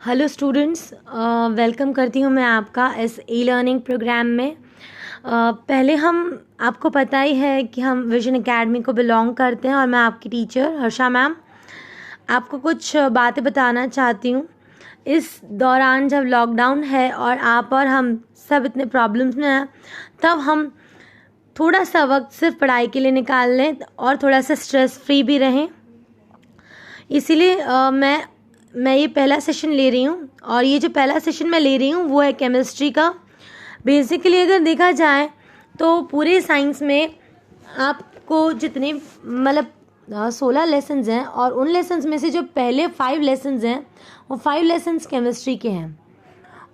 Hello students, welcome करती हूँ मैं आपका इस ई लर्निंग प्रोग्राम में। पहले हम आपको पता ही है कि हम विजन एकेडमी को बिलोंग करते हैं और मैं आपकी टीचर हर्षा मैम आपको कुछ बातें बताना चाहती हूँ। इस दौरान जब लॉकडाउन है और आप और हम सब इतने प्रॉब्लम्स में हैं, तब हम थोड़ा सा वक्त सिर्फ पढ़ाई के लिए निकाल लें और थोड़ा सा स्ट्रेस फ्री भी रहें। इसीलिए मैं ये पहला सेशन ले रही हूँ और ये जो पहला सेशन मैं ले रही हूँ वो है केमिस्ट्री का। बेसिकली अगर देखा जाए तो पूरे साइंस में आपको जितने 16 लेसन्स हैं और उन लेसन्स में से जो पहले 5 लेसन्स हैं वो 5 लेसन्स केमिस्ट्री के हैं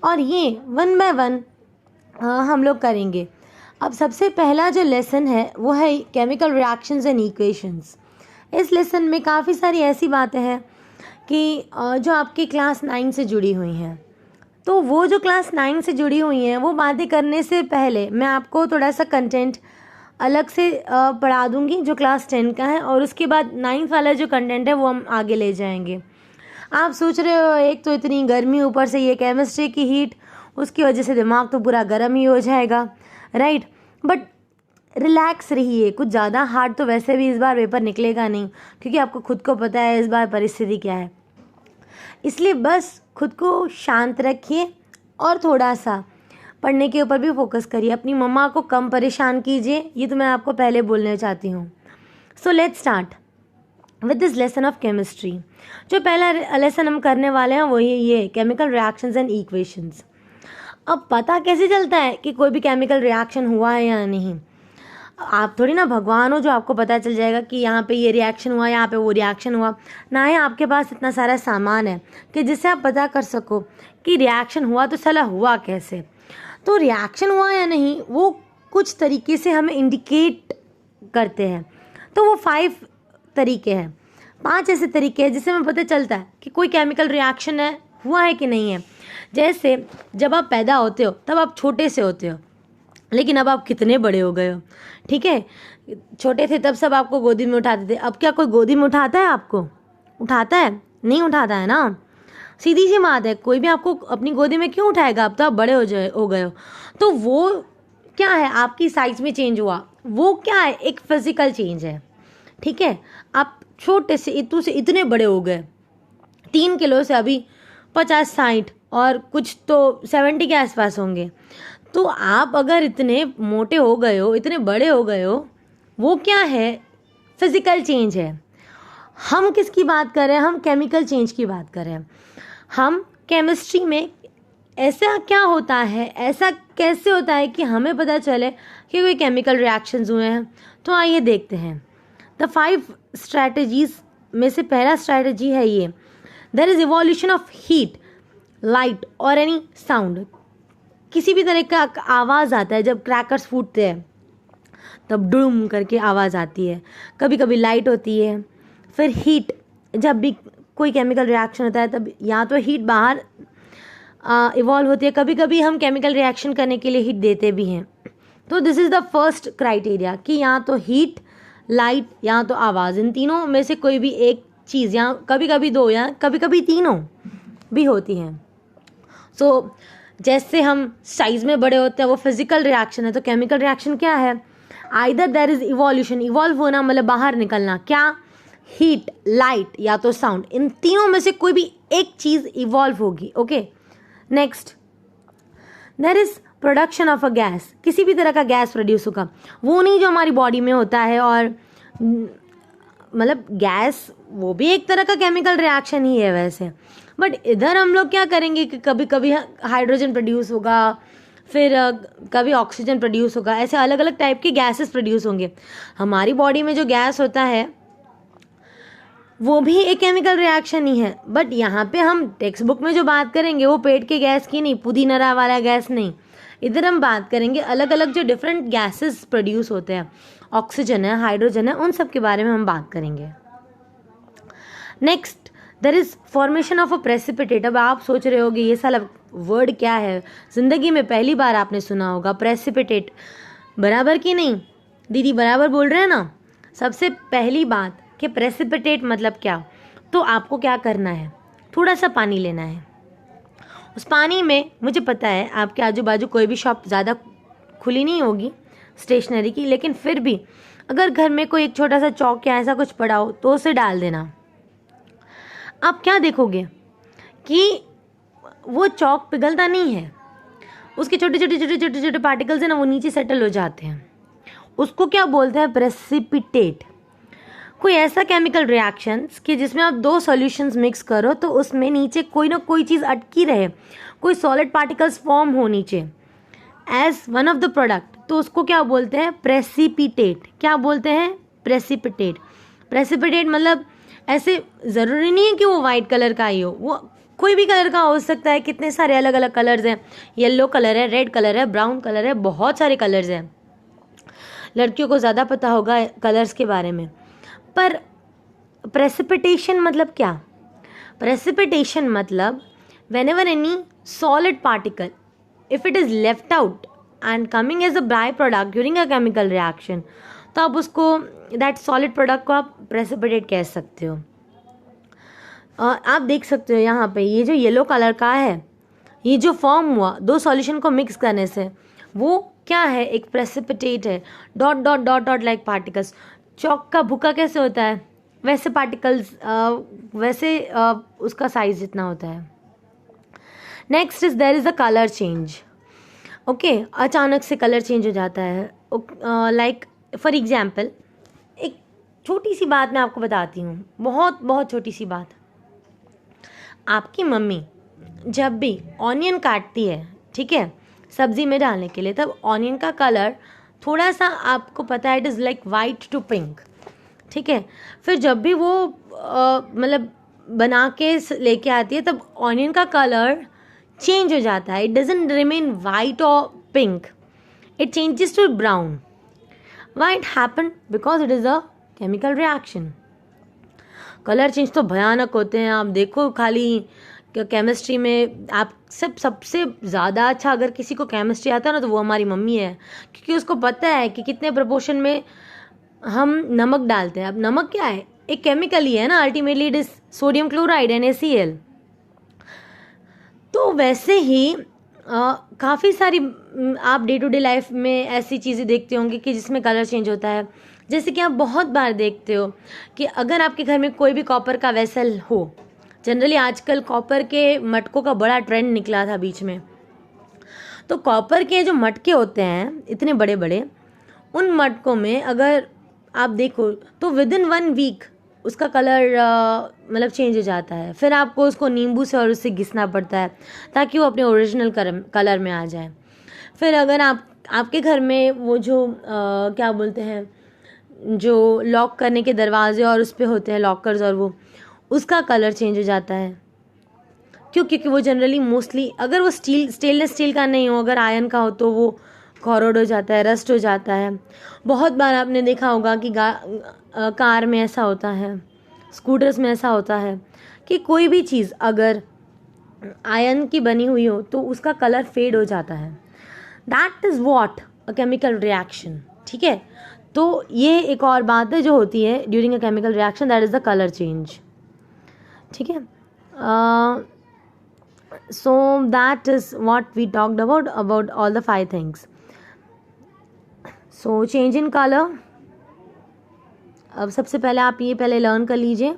और ये 1 बाय 1 हम लोग करेंगे। अब सबसे पहला जो लेसन है वो है केमिकल रिएक्शंस एंड इक्वेशंस। इस लेसन में काफ़ी सारी ऐसी बातें हैं कि जो आपकी क्लास 9 से जुड़ी हुई हैं। तो वो जो क्लास 9 से जुड़ी हुई हैं वो बातें करने से पहले मैं आपको थोड़ा सा कंटेंट अलग से पढ़ा दूंगी जो क्लास 10 का है, और उसके बाद 9th वाला जो कंटेंट है वो हम आगे ले जाएंगे। आप सोच रहे हो एक तो इतनी गर्मी, ऊपर से ये केमिस्ट्री की हीट, उसकी वजह से दिमाग तो पूरा गर्म ही हो जाएगा, राइट। बट रिलैक्स रहिए, कुछ ज़्यादा हार्ड तो वैसे भी इस बार पेपर निकलेगा नहीं, क्योंकि आपको खुद को पता है इस बार परिस्थिति क्या है। इसलिए बस खुद को शांत रखिए और थोड़ा सा पढ़ने के ऊपर भी फोकस करिए। अपनी मम्मा को कम परेशान कीजिए, ये तो मैं आपको पहले बोलना चाहती हूँ। So let's start with this lesson of chemistry. जो पहला लेसन हम करने वाले हैं वो ये केमिकल रिएक्शंस एंड इक्वेशंस। अब पता कैसे चलता है कि कोई भी केमिकल रिएक्शन हुआ है या नहीं? आप थोड़ी ना भगवान हो जो आपको पता चल जाएगा कि यहाँ पे ये रिएक्शन हुआ, यहाँ पे वो रिएक्शन हुआ। ना ही आपके पास इतना सारा सामान है कि जिससे आप पता कर सको कि रिएक्शन हुआ तो साला हुआ कैसे। तो रिएक्शन हुआ या नहीं वो कुछ तरीके से हमें इंडिकेट करते हैं। तो वो 5 तरीके हैं, 5 ऐसे तरीके हैं जिससे हमें पता चलता है कि कोई केमिकल रिएक्शन है, हुआ है कि नहीं है। जैसे जब आप पैदा होते हो तब आप छोटे से होते हो, लेकिन अब आप कितने बड़े हो गए हो, ठीक है। छोटे थे तब सब आपको गोदी में उठाते थे, अब क्या कोई गोदी में उठाता है? आपको उठाता है? नहीं उठाता है ना। सीधी सी बात है, कोई भी आपको अपनी गोदी में क्यों उठाएगा? अब तो आप बड़े हो गए हो। तो वो क्या है, आपकी साइज में चेंज हुआ, वो क्या है, एक फिजिकल चेंज है, ठीक है। आप छोटे से इतू से इतने बड़े हो गए, 3 किलो से अभी 50-60 और कुछ तो 70 के आसपास होंगे। तो आप अगर इतने मोटे हो गए हो, इतने बड़े हो गए हो, वो क्या है, फिजिकल चेंज है। हम किसकी बात कर रहे हैं? हम केमिकल चेंज की बात कर रहे हैं। हम केमिस्ट्री में ऐसा क्या होता है, ऐसा कैसे होता है कि हमें पता चले कि कोई केमिकल रिएक्शंस हुए हैं? तो आइए देखते हैं। द 5 स्ट्रैटेजीज में से पहला स्ट्रैटेजी है ये, there is evolution of heat, light और एनी साउंड। किसी भी तरह का आवाज़ आता है, जब क्रैकर्स फूटते हैं तब डूम करके आवाज़ आती है। कभी कभी लाइट होती है, फिर हीट, जब भी कोई केमिकल रिएक्शन होता है तब या तो हीट बाहर इवॉल्व होती है, कभी कभी हम केमिकल रिएक्शन करने के लिए हीट देते भी हैं। तो this is the first criteria कि या तो हीट, लाइट या तो आवाज़, इन तीनों में से कोई भी एक चीज़, या कभी कभी 2 या कभी कभी तीनों भी होती हैं। सो जैसे हम साइज में बड़े होते हैं वो फिजिकल रिएक्शन है, तो केमिकल रिएक्शन क्या है? Either there is evolution, evolve होना मतलब बाहर निकलना, क्या, हीट, लाइट या तो साउंड, इन तीनों में से कोई भी एक चीज इवॉल्व होगी। Okay, next, there is production of a gas. किसी भी तरह का गैस प्रोड्यूस होगा, वो नहीं जो हमारी बॉडी में होता है, और मतलब गैस वो भी एक तरह का केमिकल रिएक्शन ही है वैसे। बट इधर हम लोग क्या करेंगे कि कभी कभी हाइड्रोजन प्रोड्यूस होगा, फिर कभी ऑक्सीजन प्रोड्यूस होगा, ऐसे अलग अलग टाइप के गैसेस प्रोड्यूस होंगे। हमारी बॉडी में जो गैस होता है वो भी एक केमिकल रिएक्शन ही है। बट यहाँ पे हम टेक्स्ट बुक में जो बात करेंगे वो पेट के गैस की नहीं, पुदीना वाला गैस नहीं। इधर हम बात करेंगे अलग अलग जो डिफरेंट गैसेस प्रोड्यूस होते हैं, ऑक्सीजन है, हाइड्रोजन है, उन सब के बारे में हम बात करेंगे। Next, there is formation of a precipitate. अब आप सोच रहे होगे ये साला वर्ड क्या है, जिंदगी में पहली बार आपने सुना होगा, प्रेसिपिटेट। बराबर की नहीं दीदी, बराबर बोल रहे हैं ना। सबसे पहली बात कि प्रेसिपिटेट मतलब क्या, तो आपको क्या करना है, थोड़ा सा पानी लेना है, उस पानी में मुझे पता है आपके आजू बाजू कोई भी शॉप ज़्यादा खुली नहीं होगी स्टेशनरी की, लेकिन फिर भी अगर घर में कोई एक छोटा सा चौक या ऐसा कुछ पड़ा हो तो उसे डाल देना। आप क्या देखोगे कि वो चौक पिघलता नहीं है, उसके छोटे छोटे छोटे छोटे छोटे पार्टिकल्स हैं ना, वो नीचे सेटल हो जाते हैं। उसको क्या बोलते हैं? प्रेसिपिटेट। कोई ऐसा केमिकल रिएक्शंस कि जिसमें आप दो सॉल्यूशंस मिक्स करो तो उसमें नीचे कोई ना कोई चीज़ अटकी रहे, कोई सॉलिड पार्टिकल्स फॉर्म हो नीचे as one of the product, तो उसको क्या बोलते हैं? प्रेसिपिटेट। क्या बोलते हैं? प्रेसिपिटेट। प्रेसिपिटेट मतलब ऐसे ज़रूरी नहीं है कि वो वाइट कलर का ही हो, वो कोई भी कलर का हो सकता है। कितने सारे अलग अलग कलर्स हैं, येलो कलर है, रेड कलर है, ब्राउन कलर है, बहुत सारे कलर्स हैं। लड़कियों को ज़्यादा पता होगा कलर्स के बारे में। पर प्रेसिपिटेशन मतलब क्या? प्रेसिपिटेशन मतलब whenever any solid particle, if it is left out and coming as a byproduct during a chemical reaction, तो आप उसको that solid product को आप precipitate कह सकते हो। आप देख सकते हो यहाँ पे ये जो येलो कलर का है, ये जो फॉर्म हुआ दो सॉल्यूशन को मिक्स करने से, वो क्या है? एक प्रेसिपिटेट है। Dot dot dot dot like particles. Chalk का भुक्का कैसे होता है वैसे पार्टिकल्स, वैसे उसका साइज जितना होता है। Next is there is a colour change. Okay, अचानक से कलर चेंज हो जाता है। लाइक फॉर एग्जाम्पल, एक छोटी सी बात मैं आपको बताती हूँ, बहुत बहुत छोटी सी बात। आपकी मम्मी जब भी ऑनियन काटती है, ठीक है, सब्जी में डालने के लिए, तब ऑनियन का कलर थोड़ा सा आपको पता है it is like white to pink, ठीक है। फिर जब भी वो मतलब बना के लेके आती है तब ऑनियन का कलर चेंज हो जाता है। इट डजंट रिमेन वाइट और pink, it changes to brown. Why it happen? Because it is a chemical reaction. Colour change तो भयानक होते हैं। आप देखो खाली केमिस्ट्री में आप सबसे ज़्यादा अच्छा अगर किसी को केमिस्ट्री आता है ना तो वो हमारी मम्मी है, क्योंकि उसको पता है कि कितने प्रोपोर्शन में हम नमक डालते हैं। अब नमक क्या है? एक केमिकल ही है ना, ultimately it is sodium chloride NaCl। तो वैसे ही काफ़ी सारी आप डे टू डे लाइफ में ऐसी चीज़ें देखते होंगे कि जिसमें कलर चेंज होता है। जैसे कि आप बहुत बार देखते हो कि अगर आपके घर में कोई भी कॉपर का वेसल हो, जनरली आजकल कॉपर के मटकों का बड़ा ट्रेंड निकला था बीच में, तो कॉपर के जो मटके होते हैं इतने बड़े बड़े, उन मटकों में अगर आप देखो तो विद इन 1 वीक उसका कलर मतलब चेंज हो जाता है। फिर आपको उसको नींबू से और उससे घिसना पड़ता है ताकि वो अपने ओरिजिनल कलर में आ जाए। फिर अगर आपके घर में वो जो क्या बोलते हैं, जो लॉक करने के दरवाजे और उस पे होते हैं लॉकर्स, और वो उसका कलर चेंज हो जाता है। क्यों? क्योंकि वो जनरली मोस्टली अगर वो स्टेनलेस स्टील का नहीं हो, अगर आयरन का हो तो वो कॉरोड हो जाता है, रस्ट हो जाता है। बहुत बार आपने देखा होगा कि कार में ऐसा होता है, स्कूटर्स में ऐसा होता है कि कोई भी चीज़ अगर आयरन की बनी हुई हो तो उसका कलर फेड हो जाता है। That is what a chemical reaction, ठीक है। तो ये एक और बात है जो होती है during a chemical reaction, that is the colour change, ठीक है। So that is what we talked about all the 5 things. So change in color, अब सबसे पहले आप ये पहले लर्न कर लीजिए।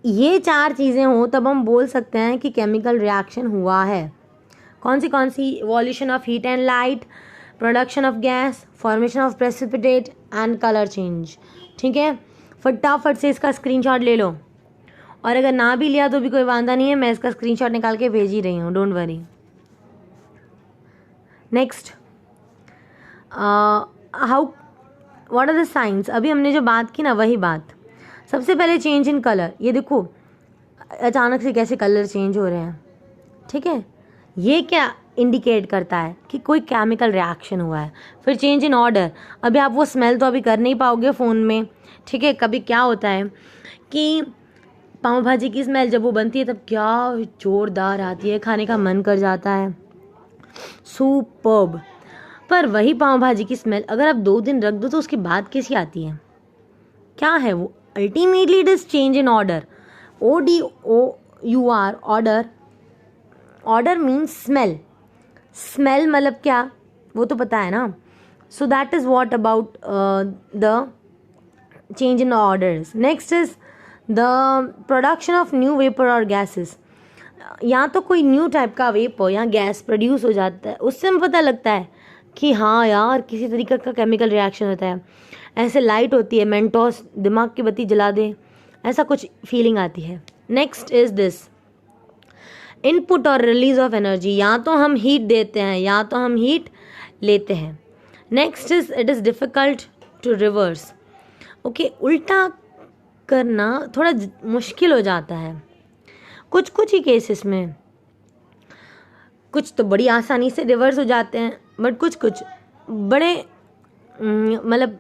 ये 4 चीज़ें हों तब हम बोल सकते हैं कि केमिकल रिएक्शन हुआ है। कौन सी? Evolution of heat and light, production of gas, formation of precipitate and colour change, ठीक है। फटाफट से इसका स्क्रीनशॉट ले लो, और अगर ना भी लिया तो भी कोई वांदा नहीं है, मैं इसका स्क्रीनशॉट निकाल के भेज ही रही हूँ, don't worry. Next, how what are the signs? अभी हमने जो बात की ना वही बात। सबसे पहले चेंज इन कलर, ये देखो अचानक से कैसे कलर चेंज हो रहे हैं, ठीक है। ये क्या इंडिकेट करता है? कि कोई केमिकल रिएक्शन हुआ है। फिर चेंज इन ऑर्डर, अभी आप वो स्मेल तो अभी कर नहीं पाओगे फ़ोन में, ठीक है। कभी क्या होता है कि पाव भाजी की स्मेल जब वो बनती है तब क्या ज़ोरदार आती है, खाने का मन कर जाता है, सुपर्ब। पर वही पाव भाजी की स्मेल अगर आप 2 दिन रख दो तो उसके बाद कैसी आती है? क्या है वो? Ultimately it is change in order, ODOUR, order, order means smell, smell मतलब क्या वो तो पता है ना. So that is what about the change in orders. Next is the production of new vapor or gases. या तो कोई न्यू टाइप का वेपर या गैस प्रोड्यूस हो जाता है, उससे हमें पता लगता है कि हाँ यार किसी तरीके का केमिकल रिएक्शन होता है. ऐसे लाइट होती है, मेंटोस दिमाग की बत्ती जला दे, ऐसा कुछ फीलिंग आती है. नेक्स्ट इज दिस इनपुट और रिलीज ऑफ एनर्जी. या तो हम हीट देते हैं या तो हम हीट लेते हैं. Next is it is difficult to reverse. Okay, उल्टा करना थोड़ा मुश्किल हो जाता है कुछ कुछ ही केसेस में. कुछ तो बड़ी आसानी से रिवर्स हो जाते हैं, बट कुछ कुछ बड़े मतलब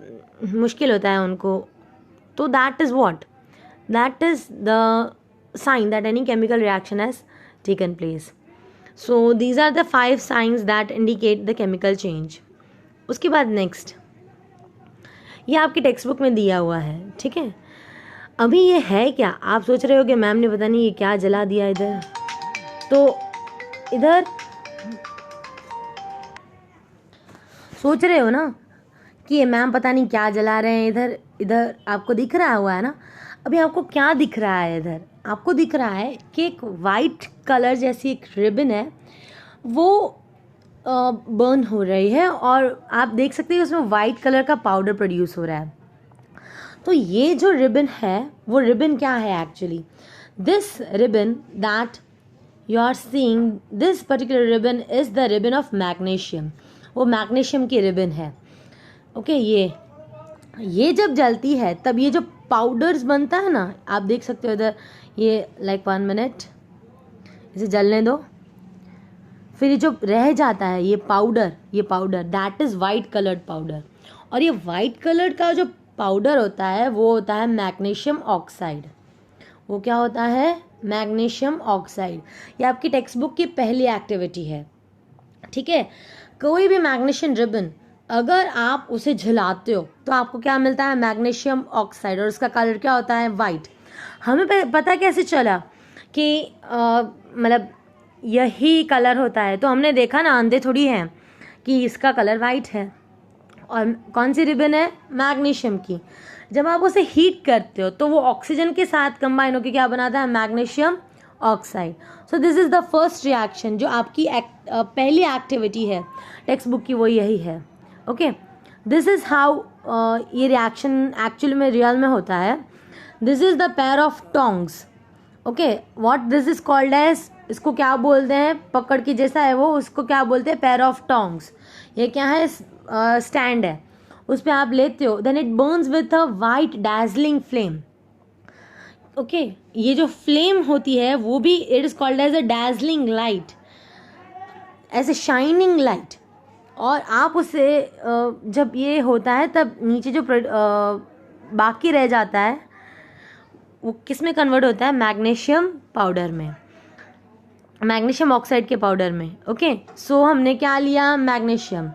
मुश्किल होता है उनको. तो that is what, that is the sign that any chemical reaction has taken place. So these are the 5 signs that indicate the chemical change. उसके बाद नेक्स्ट, ये आपकी टेक्स्ट बुक में दिया हुआ है, ठीक है. अभी ये है क्या, आप सोच रहे हो कि मैम ने पता नहीं ये क्या जला दिया इधर. तो इधर सोच रहे हो ना कि ये मैम पता नहीं क्या जला रहे हैं. इधर इधर आपको दिख रहा हुआ है ना. अभी आपको क्या दिख रहा है इधर, आपको दिख रहा है कि एक वाइट कलर जैसी एक रिबन है, वो बर्न हो रही है और आप देख सकते हैं उसमें वाइट कलर का पाउडर प्रोड्यूस हो रहा है. तो ये जो रिबन है वो रिबन क्या है actually, this ribbon that you are seeing, this particular ribbon is the ribbon of magnesium. वो मैग्नीशियम की रिबन है. ओके, ये जब जलती है तब ये जो पाउडर्स बनता है ना, आप देख सकते हो इधर, ये लाइक 1 मिनट इसे जलने दो. फिर ये जो रह जाता है ये powder that is white coloured powder. और ये वाइट कलर का जो पाउडर होता है वो होता है मैग्नीशियम ऑक्साइड. वो क्या होता है, मैग्नीशियम ऑक्साइड. ये आपकी टेक्स्ट बुक की पहली एक्टिविटी है, ठीक है. कोई भी मैग्नीशियम रिबन अगर आप उसे जलाते हो तो आपको क्या मिलता है, मैग्नीशियम ऑक्साइड, और उसका कलर क्या होता है, वाइट. हमें पता कैसे चला कि मतलब यही कलर होता है. तो हमने देखा ना, अंधे थोड़ी हैं, कि इसका कलर वाइट है. और कौन सी रिबन है, मैग्नीशियम की. जब आप उसे हीट करते हो तो वो ऑक्सीजन के साथ कंबाइन होकर क्या बनाता है, magnesium oxide. So this is the first reaction. जो आपकी पहली एक्टिविटी है टेक्स्ट बुक की वो यही है. ओके, दिस इज़ हाउ ये रिएक्शन एक्चुअली में रियल में होता है. This is the pair of tongs. Okay, what this is called as, इसको क्या बोलते हैं, पकड़ के जैसा है वो, उसको क्या बोलते हैं, पेयर ऑफ टोंग्स. ये क्या है, स्टैंड है, उस पर आप लेते हो. Then it burns with a white dazzling flame. Okay, ये जो फ्लेम होती है वो भी it is called as a dazzling light, as a shining light. और आप उसे जब ये होता है तब नीचे जो बाकी रह जाता है वो किस में कन्वर्ट होता है, मैग्नीशियम पाउडर में, मैग्नीशियम ऑक्साइड के पाउडर में. ओके, सो हमने क्या लिया, मैग्नीशियम.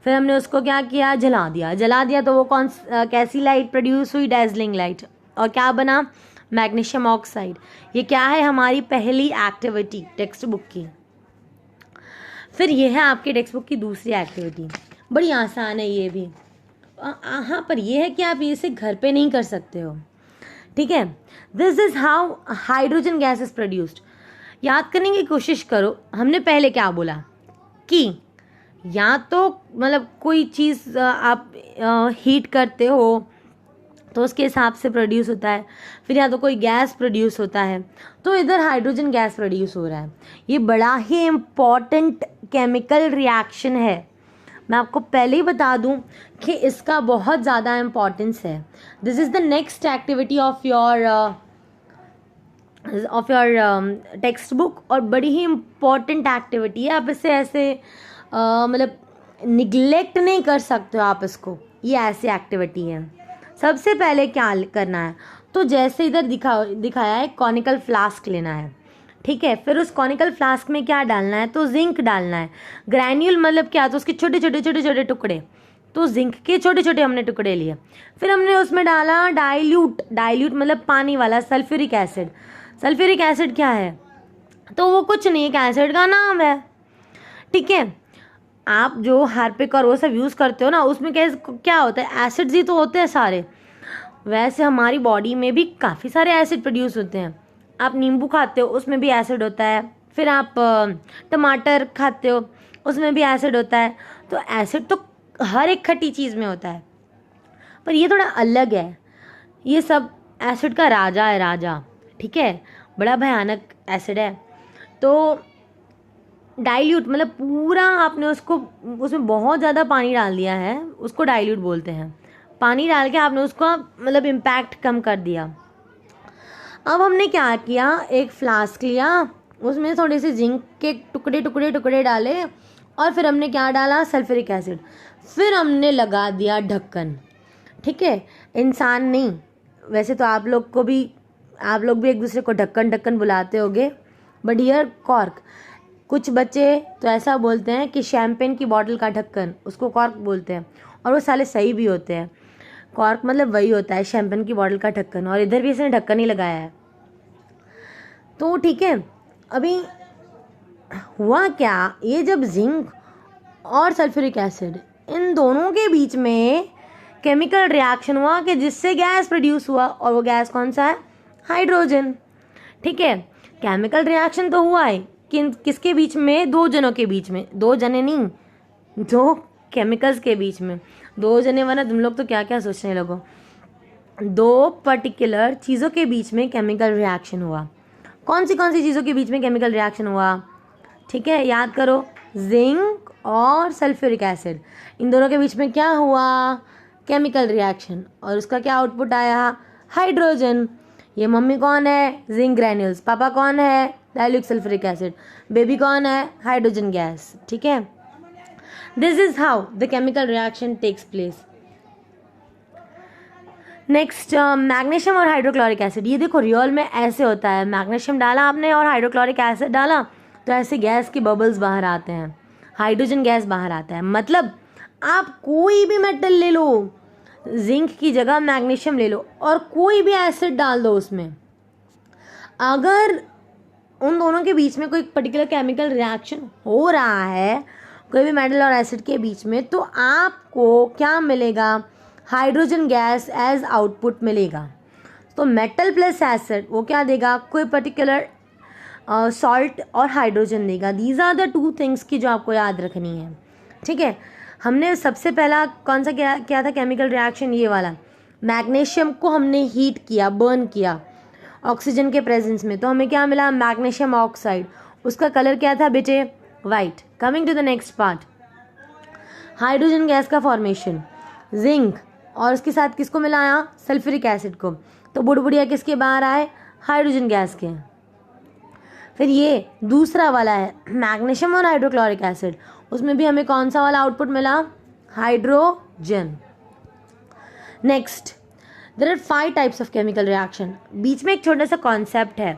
फिर हमने उसको क्या किया, जला दिया. तो वो कैसी लाइट प्रोड्यूस हुई, डैजलिंग लाइट. और क्या बना, मैग्नीशियम ऑक्साइड. ये क्या है, हमारी पहली एक्टिविटी टेक्स्ट बुक की. फिर ये है आपके टेक्स्ट बुक की दूसरी एक्टिविटी. बड़ी आसान है ये भी. हाँ, पर ये है कि आप इसे घर पे नहीं कर सकते हो, ठीक है. This is how hydrogen gas is produced. याद करने की कोशिश करो, हमने पहले क्या बोला कि या तो मतलब कोई चीज़ आप हीट करते हो तो उसके हिसाब से प्रोड्यूस होता है. फिर या तो कोई गैस प्रोड्यूस होता है. तो इधर हाइड्रोजन गैस प्रोड्यूस हो रहा है. ये बड़ा ही इम्पॉर्टेंट केमिकल रिएक्शन है. मैं आपको पहले ही बता दूं कि इसका बहुत ज़्यादा इम्पॉर्टेंस है. This is the next activity of your text book, और बड़ी ही इम्पॉर्टेंट एक्टिविटी है. आप इसे ऐसे मतलब निगलेक्ट नहीं कर सकते हो आप इसको. ये ऐसी एक्टिविटी है. सबसे पहले क्या करना है, तो जैसे इधर दिखाया है, कॉनिकल फ्लास्क लेना है, ठीक है. फिर उस कॉनिकल फ्लास्क में क्या डालना है, तो जिंक डालना है. ग्रैन्यूल मतलब क्या, तो उसके छोटे छोटे टुकड़े. तो जिंक के छोटे छोटे हमने टुकड़े लिए. फिर हमने उसमें डाला डाइल्यूट मतलब पानी वाला, सल्फ्यूरिक एसिड. सल्फ्यूरिक एसिड क्या है, तो वो कुछ नहीं, एक एसिड का नाम है। ठीक है, आप जो हार्पिक और वो सब यूज़ करते हो ना, उसमें क्या होता है, एसिड्स ही तो होते हैं सारे। वैसे हमारी बॉडी में भी काफ़ी सारे एसिड प्रोड्यूस होते हैं। आप नींबू खाते हो, उसमें भी एसिड होता है। फिर आप टमाटर खाते हो, उसमें भी एसिड होता है। तो एसिड तो हर एक खट्टी चीज़ में होता है, पर ये थोड़ा अलग है। ये सब एसिड का राजा है, राजा। ठीक है, बड़ा भयानक एसिड है। तो डाइल्यूट मतलब पूरा आपने उसको, उसमें बहुत ज़्यादा पानी डाल दिया है, उसको डाइल्यूट बोलते हैं। पानी डाल के आपने उसको मतलब इम्पैक्ट कम कर दिया। अब हमने क्या किया, एक फ्लास्क लिया, उसमें थोड़े से जिंक के टुकड़े टुकड़े टुकड़े डाले, और फिर हमने क्या डाला, सल्फ्यूरिक एसिड। फिर हमने लगा दिया ढक्कन। ठीक है, इंसान नहीं, वैसे तो आप लोग भी एक दूसरे को ढक्कन ढक्कन बुलाते होगे, बट हियर कॉर्क। कुछ बच्चे तो ऐसा बोलते हैं कि शैम्पेन की बॉटल का ढक्कन, उसको कॉर्क बोलते हैं, और वो साले सही भी होते हैं। कॉर्क मतलब वही होता है, शैम्पेन की बॉटल का ढक्कन, और इधर भी इसने ढक्कन ही लगाया है। तो ठीक है, अभी हुआ क्या, ये जब जिंक और सल्फ्यूरिक एसिड इन दोनों के बीच में केमिकल रिएक्शन हुआ कि जिससे गैस प्रोड्यूस हुआ, और वो गैस कौन सा है, हाइड्रोजन। ठीक है, केमिकल रिएक्शन तो हुआ है किसके बीच में, दो जनों के बीच में, दो जने नहीं, दो केमिकल्स के बीच में। दो जने वरना तुम लोग तो क्या क्या सोचने लगो। दो पर्टिकुलर चीज़ों के बीच में केमिकल रिएक्शन हुआ। कौन सी चीज़ों के बीच में केमिकल रिएक्शन हुआ, ठीक है, याद करो, जिंक और सल्फ्यूरिक एसिड, इन दोनों के बीच में क्या हुआ, केमिकल रिएक्शन, और उसका क्या आउटपुट आया, हाइड्रोजन। ये मम्मी कौन है, जिंक ग्रैन्यूल्स, पापा कौन है, डाइल्यूट सल्फ्यूरिक एसिड, बेबी कौन है, हाइड्रोजन गैस। ठीक है, this is how the chemical reaction takes place. Next, magnesium और हाइड्रोक्लोरिक एसिड। ये देखो रियल में ऐसे होता है, मैग्नीशियम डाला आपने और हाइड्रोक्लोरिक एसिड डाला, तो ऐसे गैस के बबल्स बाहर आते हैं, हाइड्रोजन गैस बाहर आता है। मतलब आप कोई भी मेटल ले लो, जिंक की जगह मैग्नीशियम ले लो, और कोई भी एसिड डाल दो उसमें, अगर उन दोनों के बीच में कोई पर्टिकुलर केमिकल रिएक्शन हो रहा है, कोई भी मेटल और एसिड के बीच में, तो आपको क्या मिलेगा, हाइड्रोजन गैस एज आउटपुट मिलेगा। तो मेटल प्लस एसिड वो क्या देगा, कोई पर्टिकुलर सॉल्ट और हाइड्रोजन देगा। These are the two things की जो आपको याद रखनी है। ठीक है, हमने सबसे पहला कौन सा किया था केमिकल रिएक्शन, ये वाला। मैग्नीशियम को हमने हीट किया, बर्न किया ऑक्सीजन के प्रेजेंस में, तो हमें क्या मिला, मैग्नीशियम ऑक्साइड। उसका कलर क्या था बेटे, white. Coming to the next part, hydrogen gas का फॉर्मेशन, जिंक और उसके साथ किसको मिलाया, सल्फ्यूरिक एसिड को, तो बुड़बुड़िया किसके बाहर आए, हाइड्रोजन गैस के। फिर ये दूसरा वाला है मैग्नीशियम और हाइड्रोक्लोरिक एसिड, उसमें भी हमें कौन सा वाला आउटपुट मिला, hydrogen. Next, there are 5 types of chemical reaction. बीच में एक छोटा सा कॉन्सेप्ट है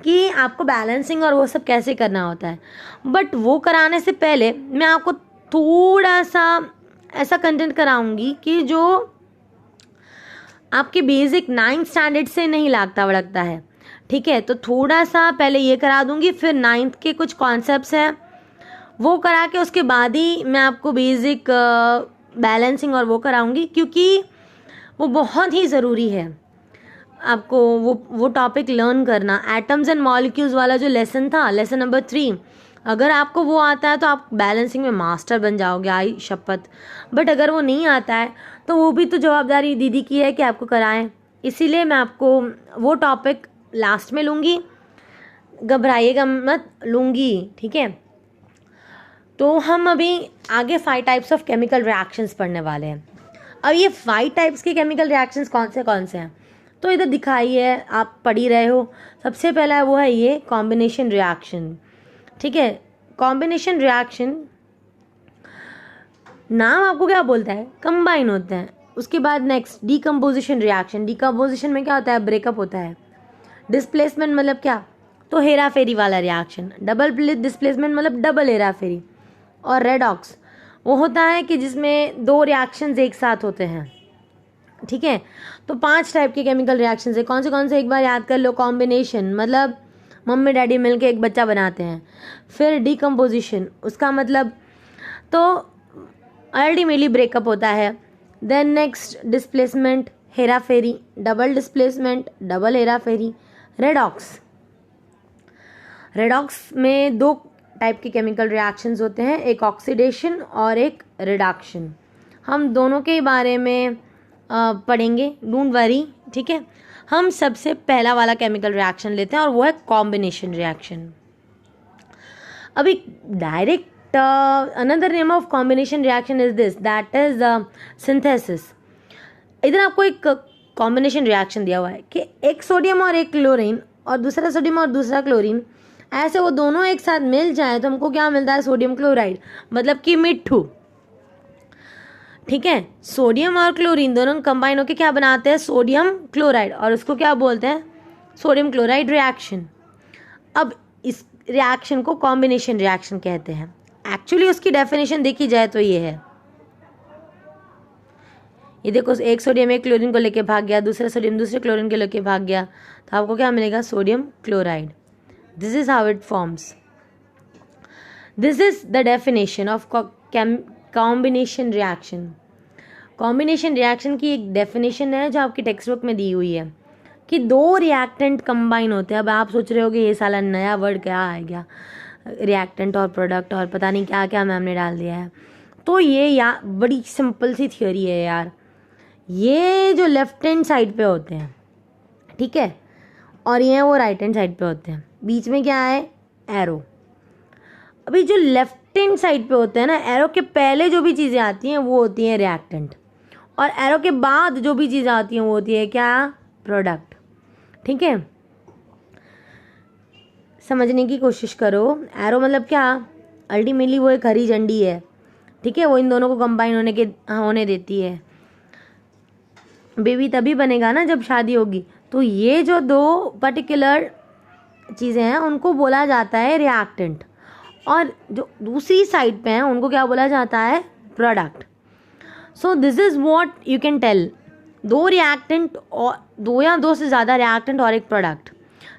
कि आपको बैलेंसिंग और वो सब कैसे करना होता है, बट वो कराने से पहले मैं आपको थोड़ा सा ऐसा कंटेंट कराऊंगी कि जो आपके बेसिक 9th स्टैंडर्ड से नहीं लागता वड़कता है। ठीक है, तो थोड़ा सा पहले ये करा दूंगी, फिर 9th के कुछ कॉन्सेप्ट्स हैं वो करा के उसके बाद ही मैं आपको बेसिक बैलेंसिंग और वो कराऊंगी, क्योंकि वो बहुत ही ज़रूरी है आपको वो टॉपिक लर्न करना। एटम्स एंड मॉलिक्यूल्स वाला जो लेसन था, लेसन नंबर 3, अगर आपको वो आता है तो आप बैलेंसिंग में मास्टर बन जाओगे, आई शपथ। बट अगर वो नहीं आता है तो वो भी तो जवाबदारी दीदी की है कि आपको कराएं। इसीलिए मैं आपको वो टॉपिक लास्ट में लूँगी, घबराइएगा मत, लूँगी। ठीक है, तो हम अभी आगे 5 टाइप्स ऑफ केमिकल रिएक्शंस पढ़ने वाले हैं। अब ये 5 टाइप्स के केमिकल रिएक्शंस कौन से हैं, तो इधर दिखाई है, आप पढ़ ही रहे हो। सबसे पहला है वो है ये कॉम्बिनेशन रिएक्शन। ठीक है, कॉम्बिनेशन रिएक्शन नाम आपको क्या बोलता है, कंबाइन होते हैं। उसके बाद नेक्स्ट डीकम्पोजिशन रिएक्शन। डीकम्पोजिशन में क्या होता है, ब्रेकअप होता है। डिस्प्लेसमेंट मतलब क्या, तो हेरा फेरी वाला रिएक्शन। डबल डिस्प्लेसमेंट मतलब डबल हेरा फेरी। और रेडॉक्स वो होता है कि जिसमें 2 रिएक्शंस एक साथ होते हैं। ठीक है, तो 5 टाइप के केमिकल रिएक्शंस है। कौन से एक बार याद कर लो। कॉम्बिनेशन मतलब मम्मी डैडी मिलके एक बच्चा बनाते हैं। फिर डिकम्पोजिशन, उसका मतलब तो अल्टीमेटली ब्रेकअप होता है। देन नेक्स्ट डिस्प्लेसमेंट, हेरा फेरी, डबल डिस्प्लेसमेंट, डबल हेरा फेरी। रेडॉक्स, रेडॉक्स में दो टाइप के केमिकल रिएक्शंस होते हैं, एक ऑक्सीडेशन और एक रिडक्शन। हम दोनों के बारे में पढ़ेंगे, डोंट वरी, ठीक है। हम सबसे पहला वाला केमिकल रिएक्शन लेते हैं और वो है कॉम्बिनेशन रिएक्शन। अभी direct another name of combination reaction is this, that is synthesis. इधर आपको एक कॉम्बिनेशन रिएक्शन दिया हुआ है कि एक सोडियम और एक क्लोरीन और दूसरा सोडियम और दूसरा क्लोरीन, ऐसे वो दोनों एक साथ मिल जाए तो हमको क्या मिलता है, सोडियम क्लोराइड, मतलब कि मिट्ठू, ठीक है। सोडियम और क्लोरीन दोनों कंबाइन होकर क्या बनाते हैं, सोडियम क्लोराइड, और उसको क्या बोलते हैं, सोडियम क्लोराइड रिएक्शन। अब इस रिएक्शन को कॉम्बिनेशन रिएक्शन कहते हैं। एक्चुअली उसकी डेफिनेशन देखी जाए तो ये है, ये देखो, एक सोडियम एक क्लोरीन को लेके भाग गया, दूसरा सोडियम दूसरे क्लोरीन को लेके भाग गया, तो आपको क्या मिलेगा, sodium chloride. This is how it forms. This is the definition of combination reaction. Combination reaction की एक डेफिनेशन है जो आपकी टेक्स्ट बुक में दी हुई है कि दो रिएक्टेंट कंबाइन होते हैं। अब आप सोच रहे हो कि ये साला नया वर्ड क्या आ गया, रिएक्टेंट और प्रोडक्ट और पता नहीं क्या क्या मैम ने डाल दिया है। तो ये बड़ी सिंपल सी थियोरी है यार। ये जो लेफ्ट हैंड साइड पे होते हैं, ठीक है, और ये वो राइट हैंड साइड पे होते हैं, बीच में क्या है, एरो। अभी जो लेफ्ट हैंड साइड पे होते हैं ना, एरो के पहले जो भी चीज़ें आती हैं वो होती हैं रिएक्टेंट, और एरो के बाद जो भी चीज़ें आती हैं वो होती है क्या, प्रोडक्ट, ठीक है। समझने की कोशिश करो, एरो मतलब क्या, अल्टीमेटली वो एक हरी झंडी है, ठीक है, वो इन दोनों को कंबाइन होने देती है। बेबी तभी बनेगा ना जब शादी होगी। तो ये जो दो पर्टिकुलर चीज़ें हैं उनको बोला जाता है रिएक्टेंट, और जो दूसरी साइड पे हैं उनको क्या बोला जाता है, product. So this is what you can tell, दो रिएक्टेंट और दो या दो से ज़्यादा रिएक्टेंट और एक प्रोडक्ट।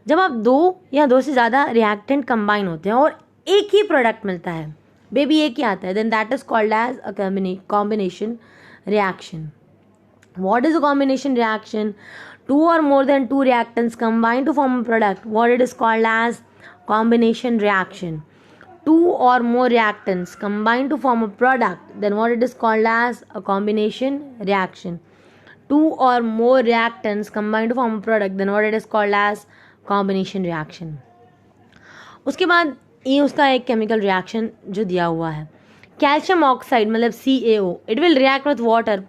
जब आप दो या दो से ज़्यादा रिएक्टेंट कंबाइन होते हैं और एक ही प्रोडक्ट मिलता है, बेबी एक ही आता है, then that is called as a combination reaction. What is a combination reaction? Two or more than two reactants combine to form a product. What it is called as combination reaction. Two or more reactants combine to form a product. Then what it is called as a combination reaction. Two or more reactants combine to form a product. Then what it is called as combination reaction. उसके बाद ये उसका एक chemical reaction जो दिया हुआ है, calcium oxide मतलब CaO, it will react with water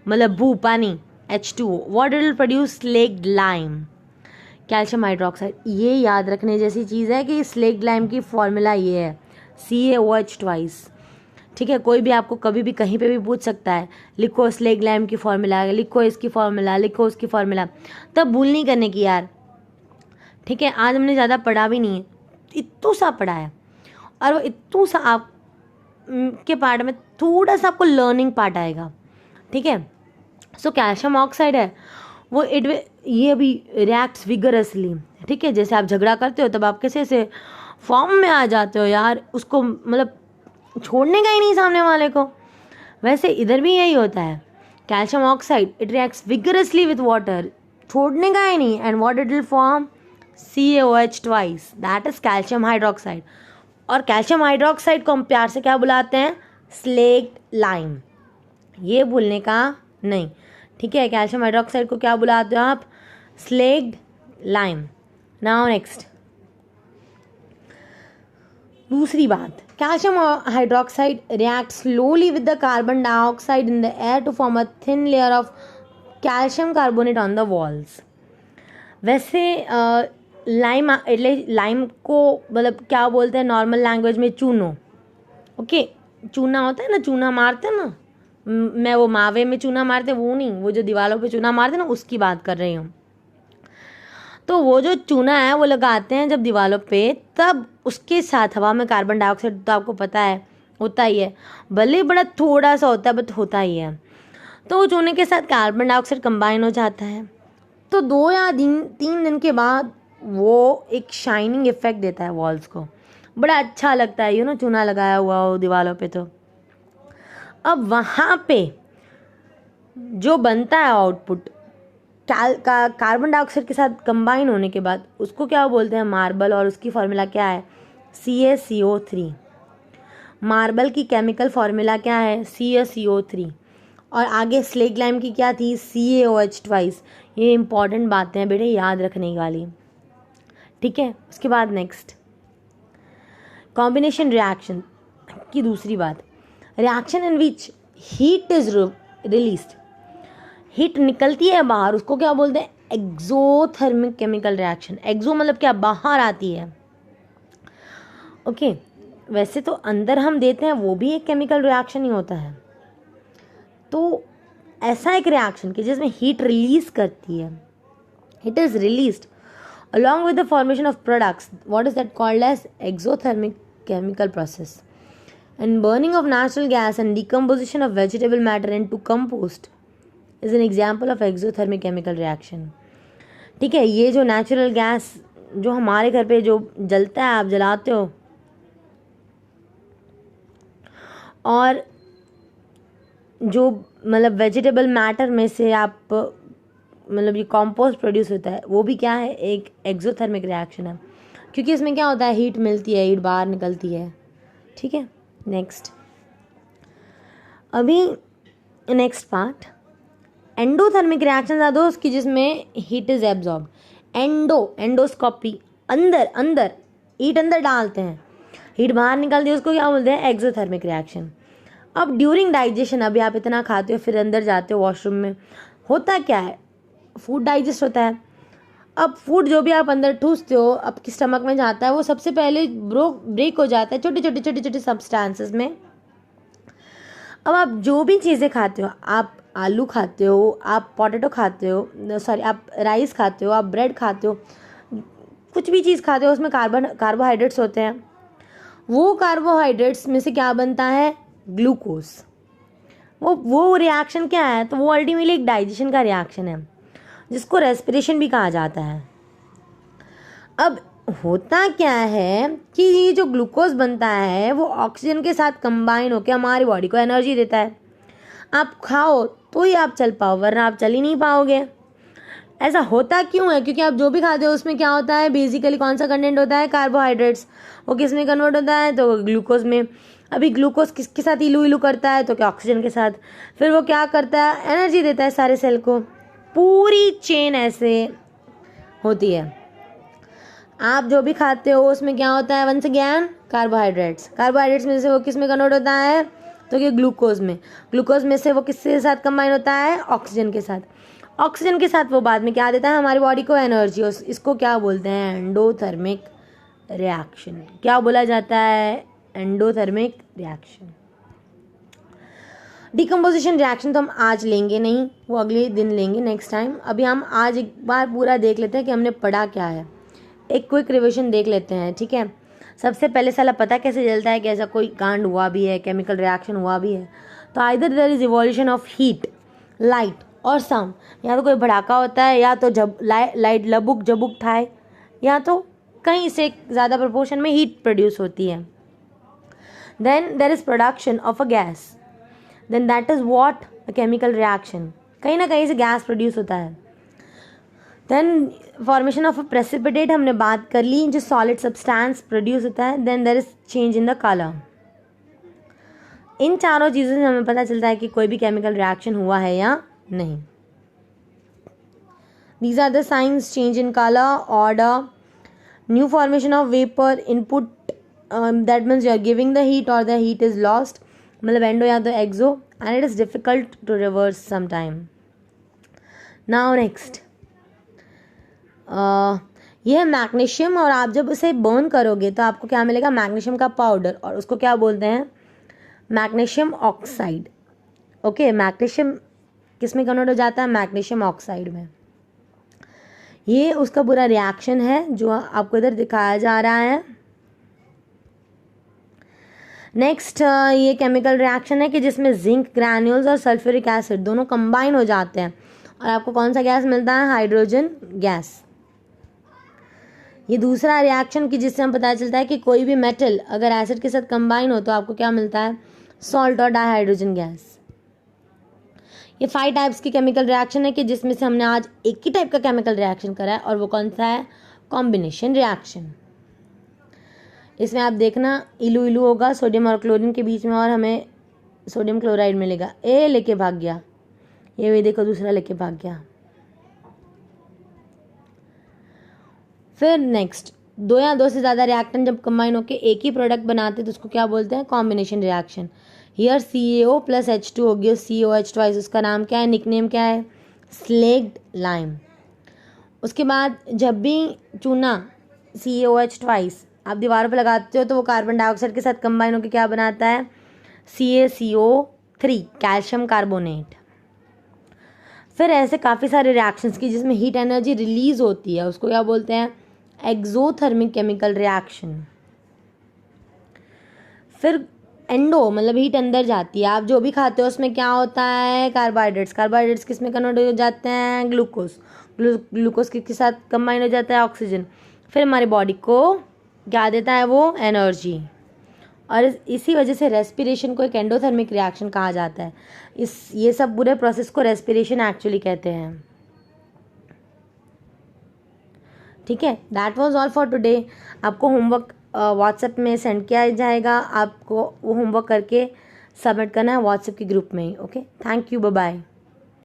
मतलब भू पानी H2O, what it will produce slaked lime, calcium hydroxide. ये याद रखने जैसी चीज़ है कि स्लेक्ड लाइम की फॉर्मूला ये है CaOH ट्वाइस, ठीक है। कोई भी आपको कभी भी कहीं पे भी पूछ सकता है, लिखो स्लेक्ड लाइम की फॉर्मूला, लिखो इसकी फॉर्मूला, लिखो उसकी फॉर्मूला, तब भूल नहीं करने की यार, ठीक है। आज हमने ज़्यादा पढ़ा भी नहीं है, इतू सा पढ़ा है, और वो इतू सा आप के पार्ट में थोड़ा सा आपको लर्निंग पार्ट आएगा, ठीक है। सो कैल्शियम ऑक्साइड है वो ये अभी रिएक्ट्स विगरसली, ठीक है। जैसे आप झगड़ा करते हो तब आप कैसे ऐसे फॉर्म में आ जाते हो यार, उसको मतलब छोड़ने का ही नहीं सामने वाले को, वैसे इधर भी यही होता है। Calcium oxide it reacts vigorously with water, छोड़ने का ही नहीं, and what it will form CaOH twice, that is calcium hydroxide. और कैल्शियम हाइड्रोक्साइड को हम प्यार से क्या बुलाते हैं, स्लेक्ड लाइम, ये भूलने का नहीं, ठीक है। कैल्शियम हाइड्रोक्साइड को क्या बुलाते हो आप, स्लेक्ड लाइम। नाउ नेक्स्ट दूसरी बात, calcium hydroxide react slowly with the carbon dioxide in the air to form a thin layer of calcium carbonate on the walls. वैसे लाइम लाइम को मतलब क्या बोलते हैं नॉर्मल लैंग्वेज में, चूनो, ओके। चूना होता है ना, चूना मारते हैं ना, मैं वो मावे में चूना मारते वो नहीं, वो जो दीवारों पे चूना मारते ना उसकी बात कर रही हूँ। तो वो जो चूना है वो लगाते हैं जब दीवारों पे, तब उसके साथ हवा में कार्बन डाइऑक्साइड तो आपको पता है होता ही है, भले बड़ा थोड़ा सा होता है बट होता ही है। तो वो चूने के साथ कार्बन डाइऑक्साइड कंबाइन हो जाता है, तो 2 या 3 दिन के बाद वो एक शाइनिंग इफेक्ट देता है वॉल्स को, बड़ा अच्छा लगता है चूना लगाया हुआ हो दीवारों पे। तो अब वहाँ पे जो बनता है आउटपुट कार्बन डाइऑक्साइड के साथ कंबाइन होने के बाद उसको क्या बोलते हैं, मार्बल, और उसकी फॉर्मूला क्या है, CaCO3। मार्बल की केमिकल फॉर्मूला क्या है, CaCO3। और आगे स्लेग लाइम की क्या थी, CaOH ट्वाइस। ये इंपॉर्टेंट बातें हैं बेटे, याद रखने वाली, ठीक है। उसके बाद नेक्स्ट कॉम्बिनेशन रिएक्शन की दूसरी बात, reaction in which heat is released, heat निकलती है बाहर, उसको क्या बोलते हैं, एक्सोथर्मिक केमिकल रिएक्शन। एक्सो मतलब क्या, बाहर आती है, ओके। वैसे तो अंदर हम देते हैं वो भी एक केमिकल रिएक्शन ही होता है। तो ऐसा एक रिएक्शन कि जिसमें हीट रिलीज करती है, heat is released along with the formation of products, what is that called as exothermic chemical process, and burning of natural gas and decomposition of vegetable matter into compost is an example of exothermic chemical reaction। ठीक है, ये जो natural gas जो हमारे घर पे जो जलता है, आप जलाते हो, और जो मतलब वेजिटेबल मैटर में से आप मतलब ये कंपोस्ट प्रोड्यूस होता है, वो भी क्या है, एक एक्सोथर्मिक रिएक्शन है, क्योंकि इसमें क्या होता है, हीट मिलती है, हीट बाहर निकलती है, ठीक है। नेक्स्ट, अभी next part, endothermic reactions are दोस्त कि जिसमें हीट इज एब्जॉर्ब। एंडोस्कोपी, अंदर हीट अंदर डालते हैं, हीट बाहर निकलती है, उसको क्या बोलते हैं, एक्सोथर्मिक रिएक्शन। अब ड्यूरिंग डाइजेशन, अभी आप इतना खाते हो फिर अंदर जाते हो वॉशरूम में, होता क्या है, फूड डाइजेस्ट होता है। अब फूड जो भी आप अंदर ठूसते हो आपके स्टमक में जाता है, वो सबसे पहले ब्रेक हो जाता है छोटे छोटे सब्सटेंसेस में। अब आप जो भी चीज़ें खाते हो, आप आलू खाते हो, आप पोटैटो खाते हो, सॉरी आप राइस खाते हो, आप ब्रेड खाते हो, कुछ भी चीज़ खाते हो, उसमें कार्बोहाइड्रेट्स होते हैं। वो कार्बोहाइड्रेट्स में से क्या बनता है, ग्लूकोज। वो रिएक्शन क्या है, तो वो अल्टीमेटली एक डाइजेशन का रिएक्शन है, जिसको रेस्पिरेशन भी कहा जाता है। अब होता क्या है कि ये जो ग्लूकोज बनता है वो ऑक्सीजन के साथ कंबाइन होकर हमारी बॉडी को एनर्जी देता है। आप खाओ तो ही आप चल पाओ, वरना आप चल ही नहीं पाओगे। ऐसा होता क्यों है, क्योंकि आप जो भी खाते हो उसमें क्या होता है, बेसिकली कौन सा कंटेंट होता है, कार्बोहाइड्रेट्स। वो किस में कन्वर्ट होता है, तो ग्लूकोज में। अभी ग्लूकोज किसके साथ इलू इलू करता है, तो क्या ऑक्सीजन के साथ। फिर वो क्या करता है, एनर्जी देता है सारे सेल को। पूरी चेन ऐसे होती है। आप जो भी खाते हो उसमें क्या होता है, वंस अगेन कार्बोहाइड्रेट्स में से वो किस में कन्वर्ट होता है, तो कि ग्लूकोज में से वो किसके साथ कंबाइन होता है, ऑक्सीजन के साथ वो बाद में क्या देता है, हमारी बॉडी को एनर्जी। इसको क्या बोलते हैं, एंडोथर्मिक रिएक्शन। क्या बोला जाता है, एंडोथर्मिक रिएक्शन। डिकम्पोजिशन रिएक्शन तो हम आज लेंगे नहीं, वो अगले दिन लेंगे, नेक्स्ट टाइम। अभी हम आज एक बार पूरा देख लेते हैं कि हमने पढ़ा क्या है, एक क्विक रिविजन देख लेते हैं, ठीक है। सबसे पहले साला पता कैसे चलता है कि ऐसा कोई कांड हुआ भी है, केमिकल रिएक्शन हुआ भी है। तो either there is evolution of heat, light और साउंड। या तो कोई भड़ाका होता है, या तो जब लाइट लबुक जबुक थाए, या तो कहीं से ज़्यादा प्रोपोर्शन में हीट प्रोड्यूस होती है। Then there is production of a gas, then that is what, a chemical reaction. कहीं ना कहीं से गैस प्रोड्यूस होता है। Then formation of a precipitate, हमने बात कर ली, जो सॉलिड सब्सटेंस प्रोड्यूस होता है। Then there is change in the colour. इन चारों चीज़ों से हमें पता चलता है कि कोई भी केमिकल रिएक्शन हुआ है या नहीं। These are the signs: change in color, order, new formation of vapor, input, that means you are giving the heat or the heat is lost, मतलब एंडो या तो एक्सो, and it is difficult to reverse sometime. Now next, यह है magnesium, और आप जब उसे burn करोगे तो आपको क्या मिलेगा, मैग्नीशियम का पाउडर, और उसको क्या बोलते हैं, मैग्नीशियम ऑक्साइड। ओके, मैग्नीशियम किस में कन्वर्ट हो जाता है, मैग्नीशियम ऑक्साइड में। ये उसका पूरा रिएक्शन है जो आपको इधर दिखाया जा रहा है। नेक्स्ट, ये केमिकल रिएक्शन है कि जिसमें जिंक ग्रैन्यूल्स और सल्फ्यूरिक एसिड दोनों कंबाइन हो जाते हैं, और आपको कौन सा गैस मिलता है, हाइड्रोजन गैस। ये दूसरा रिएक्शन कि जिससे हम पता चलता है कि कोई भी मेटल अगर एसिड के साथ कंबाइन हो तो आपको क्या मिलता है, सॉल्ट और डाइहाइड्रोजन गैस। ये 5 टाइप्स की केमिकल रिएक्शन है कि जिसमें से हमने आज एक ही टाइप का केमिकल रिएक्शन करा है और वो कौन सा है, कॉम्बिनेशन रिएक्शन। इसमें आप देखना इलू इलू होगा सोडियम और क्लोरीन के बीच में और हमें सोडियम क्लोराइड मिलेगा, ए लेके भाग गया, ये भी देखो दूसरा लेके भाग गया। फिर नेक्स्ट, दो या दो से ज़्यादा रिएक्टेंट जब कंबाइन होकर एक ही प्रोडक्ट बनाते हैं तो उसको क्या बोलते हैं, combination reaction. Here CaO plus H2 हो गया, COH2, उसका नाम क्या है, निकनेम क्या है, स्लेग्ड लाइम। उसके बाद जब भी चूना CaOH2 आप दीवारों पर लगाते हो तो वो कार्बन डाइऑक्साइड के साथ कंबाइन होकर क्या बनाता है, CaCO3, कैल्शियम कार्बोनेट। फिर ऐसे काफ़ी सारे रिएक्शंस की जिसमें हीट एनर्जी रिलीज होती है उसको क्या बोलते हैं, एक्सोथर्मिक केमिकल रिएक्शन। फिर एंडो मतलब हीट अंदर जाती है, आप जो भी खाते हो उसमें क्या होता है, कार्बोहाइड्रेट्स, कार्बोहाइड्रेट्स किस में कन्वर्ट हो जाते हैं, ग्लूकोज, ग्लूकोज के साथ कंबाइन हो जाता है ऑक्सीजन। फिर हमारी बॉडी को क्या देता है, वो एनर्जी। और इसी वजह से रेस्पिरेशन को एक एंडोथर्मिक रिएक्शन कहा जाता है। ये सब पूरे प्रोसेस को रेस्पिरेशन एक्चुअली कहते हैं। ठीक है, that was all for today. आपको होमवर्क व्हाट्सएप में सेंड किया जाएगा, आपको वो होमवर्क करके सबमिट करना है व्हाट्सएप के ग्रुप में ही। Okay, thank you, bye bye.